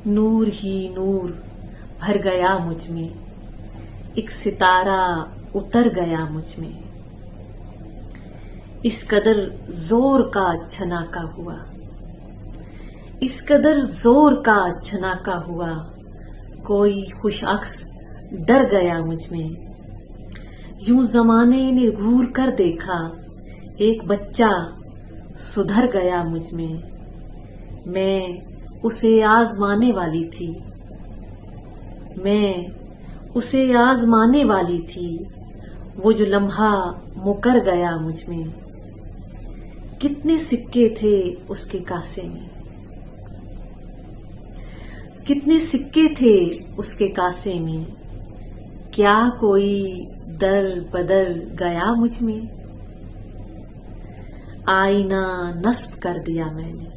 نور ہی نور بھر گیا مجھ میں، ایک ستارہ اتر گیا مجھ میں، اس قدر زور کا چھناکا ہوا، اس قدر زور کا چھناکا ہوا، کوئی خوش عکس ڈر گیا مجھ میں، یوں زمانے نے گھور کر دیکھا، ایک بچہ سدھر گیا مجھ میں اسے آزمانے والی تھی، میں اسے آزمانے والی تھی، وہ جو لمحہ مکر گیا مجھ میں، کتنے سکے تھے اس کے کاسے میں، کتنے سکے تھے اس کے کاسے میں، کیا کوئی در بدر گیا مجھ میں، آئینہ نصب کر دیا میں نے،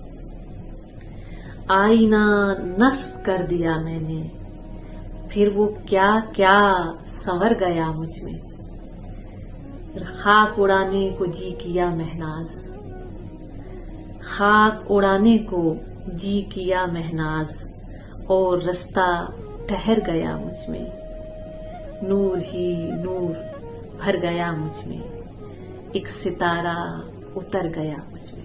آئینہ نصب کر دیا میں نے، پھر وہ کیا کیا سنور گیا مجھ میں، خاک اڑانے کو جی کیا مہناز، خاک اڑانے کو جی کیا مہناز، اور رستہ ٹھہر گیا مجھ میں، نور ہی نور بھر گیا مجھ میں، ایک ستارہ اتر گیا مجھ میں۔